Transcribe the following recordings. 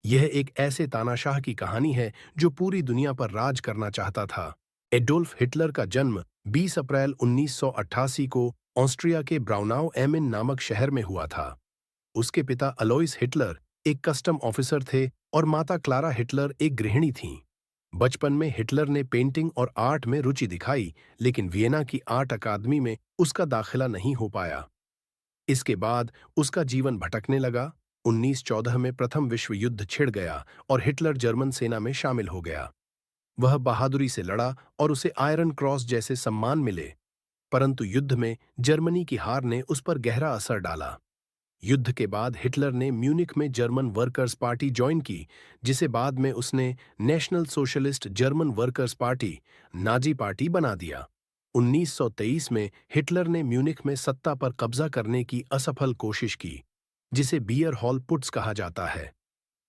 यह एक ऐसे तानाशाह की कहानी है जो पूरी दुनिया पर राज करना चाहता था। एडोल्फ हिटलर का जन्म 20 अप्रैल 1988 को ऑस्ट्रिया के ब्राउनाउ एमिन नामक शहर में हुआ था। उसके पिता अलोइस हिटलर एक कस्टम ऑफिसर थे और माता क्लारा हिटलर एक गृहिणी थीं। बचपन में हिटलर ने पेंटिंग और आर्ट में रुचि दिखाई, लेकिन वियना की आर्ट अकादमी में उसका दाखिला नहीं हो पाया। इसके बाद उसका जीवन भटकने लगा। 1914 में प्रथम विश्व युद्ध छिड़ गया और हिटलर जर्मन सेना में शामिल हो गया। वह बहादुरी से लड़ा और उसे आयरन क्रॉस जैसे सम्मान मिले। परंतु युद्ध में जर्मनी की हार ने उस पर गहरा असर डाला। युद्ध के बाद हिटलर ने म्यूनिख में जर्मन वर्कर्स पार्टी ज्वाइन की, जिसे बाद में उसने national socialist German workers party Nazi party बना दिया। 1923 में हिटलर ने म्यूनिख में सत्ता पर कब्जा करने की असफल कोशिश की, जिसे बियर हॉल पुट्स कहा जाता है।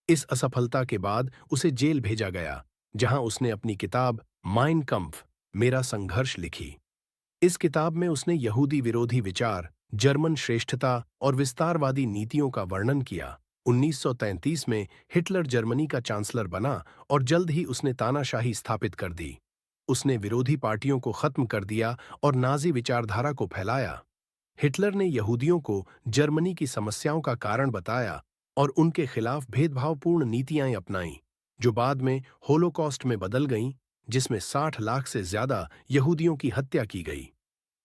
इस असफलता के बाद उसे जेल भेजा गया, जहां उसने अपनी किताब माइन कम्फ मेरा संघर्ष लिखी। इस किताब में उसने यहूदी विरोधी विचार, जर्मन श्रेष्ठता और विस्तारवादी नीतियों का वर्णन किया। 1933 में हिटलर जर्मनी का चांसलर बना और जल्द ही उसने तानाशाही स्थापित कर दी। उसने विरोधी पार्टियों को खत्म कर दिया और नाजी विचारधारा को फैलाया। हिटलर ने यहूदियों को जर्मनी की समस्याओं का कारण बताया और उनके खिलाफ भेदभावपूर्ण नीतियां अपनाईं, जो बाद में होलोकॉस्ट में बदल गईं, जिसमें 60 लाख से ज्यादा यहूदियों की हत्या की गई।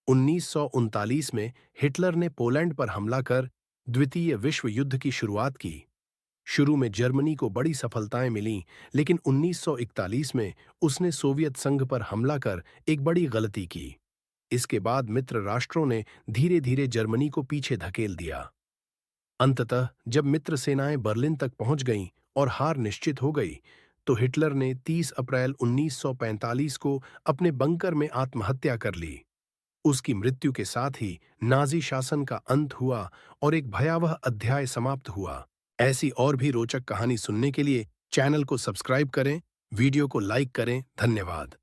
1939 में हिटलर ने पोलैंड पर हमला कर द्वितीय विश्व युद्ध की शुरुआत की। शुरू में जर्मनी को बड़ी सफलताएं मिलीं, लेकिन 1941 में उसने सोवियत संघ पर हमला कर एक बड़ी गलती की। इसके बाद मित्र राष्ट्रों ने धीरे धीरे जर्मनी को पीछे धकेल दिया। अंततः जब मित्र सेनाएं बर्लिन तक पहुंच गईं और हार निश्चित हो गई, तो हिटलर ने 30 अप्रैल 1945 को अपने बंकर में आत्महत्या कर ली। उसकी मृत्यु के साथ ही नाजी शासन का अंत हुआ और एक भयावह अध्याय समाप्त हुआ। ऐसी और भी रोचक कहानी सुनने के लिए चैनल को सब्सक्राइब करें, वीडियो को लाइक करें। धन्यवाद।